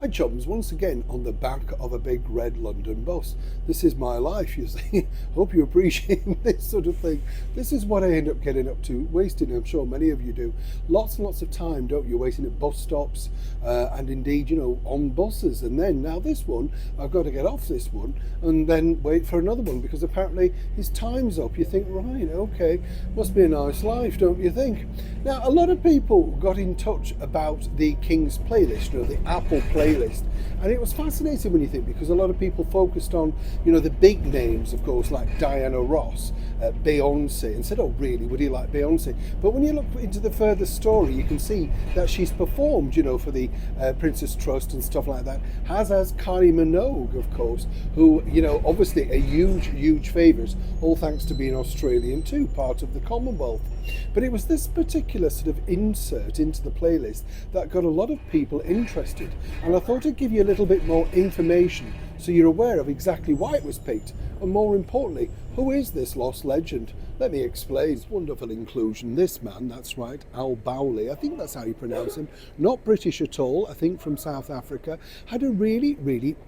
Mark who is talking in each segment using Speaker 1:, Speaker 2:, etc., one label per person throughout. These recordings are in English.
Speaker 1: Hi chums, once again on the back of a big red London bus. This is my life, you see. Hope you appreciate this sort of thing. This is what I end up getting up to, wasting, I'm sure many of you do, lots and lots of time, don't you, waiting at bus stops and indeed, on buses. And then now this one, I've got to get off this one and then wait for another one because apparently his time's up. You think, right, okay, must be a nice life, don't you think? Now, a lot of people got in touch about the King's playlist, the Apple playlist. And it was fascinating when you think, because a lot of people focused on, the big names, of course, like Diana Ross, Beyonce, and said, oh, really, would you like Beyonce? But when you look into the further story, you can see that she's performed, for the Princess Trust and stuff like that, as Kylie Minogue, of course, who, obviously a huge favourite, all thanks to being Australian too, part of the Commonwealth. But it was this particular sort of insert into the playlist that got a lot of people interested. And I thought I'd give you a little bit more information so you're aware of exactly why it was picked. And more importantly, who is this lost legend? Let me explain. It's wonderful inclusion. This man, that's right, Al Bowley, I think that's how you pronounce him, not British at all, I think from South Africa, had a really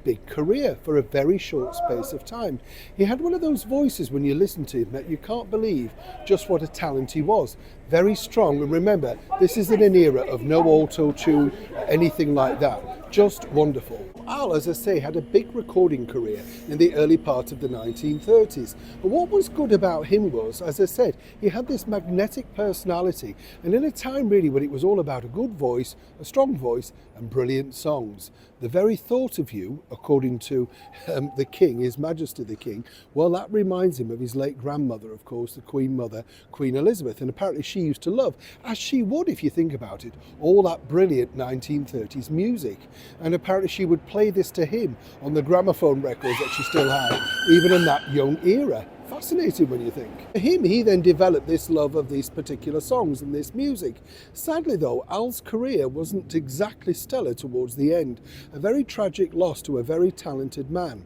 Speaker 1: big career for a very short space of time. He had one of those voices when you listen to him that you can't believe just what a talent he was. Very strong, and remember, this is in an era of no auto-tune, anything like that. Just wonderful. Al, as I say, had a big recording career in the early part of the 1930s. And what was good about him was, as I said, he had this magnetic personality. And in a time really when it was all about a good voice, a strong voice, and brilliant songs. The very thought of you, according to the King, His Majesty the King, well, that reminds him of his late grandmother, of course, the Queen Mother, Queen Elizabeth. And apparently she used to love, as she would if you think about it, all that brilliant 1930s music. And apparently she would play this to him on the gramophone records that she still had, even in that young era. Fascinating when you think. For him, he then developed this love of these particular songs and this music. Sadly though, Al's career wasn't exactly stellar towards the end. A very tragic loss to a very talented man.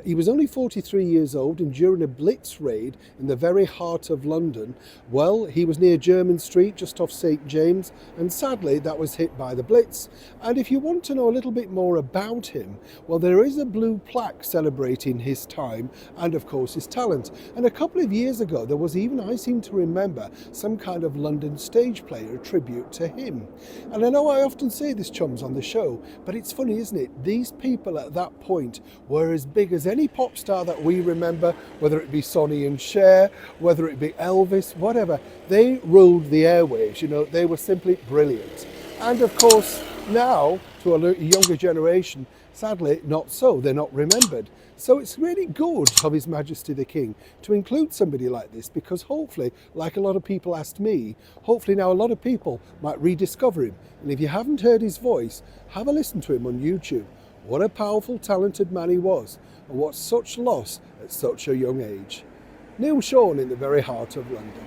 Speaker 1: He was only 43 years old, and during a Blitz raid in the very heart of London, well, he was near Jermyn Street, just off St James, and sadly that was hit by the Blitz. And if you want to know a little bit more about him, well, there is a blue plaque celebrating his time and of course his talent. And a couple of years ago, there was even, I seem to remember, some kind of London stage play, a tribute to him. And I know I often say this, chums, on the show, but it's funny, isn't it? These people at that point were as big as any pop star that we remember, whether it be Sonny and Cher, whether it be Elvis, whatever. They ruled the airwaves, they were simply brilliant. And of course, now, to a younger generation, sadly, not so. They're not remembered. So it's really good of His Majesty the King to include somebody like this, because hopefully, like a lot of people asked me, hopefully now a lot of people might rediscover him. And if you haven't heard his voice, have a listen to him on YouTube. What a powerful, talented man he was, and what such loss at such a young age. Neil Sean in the very heart of London.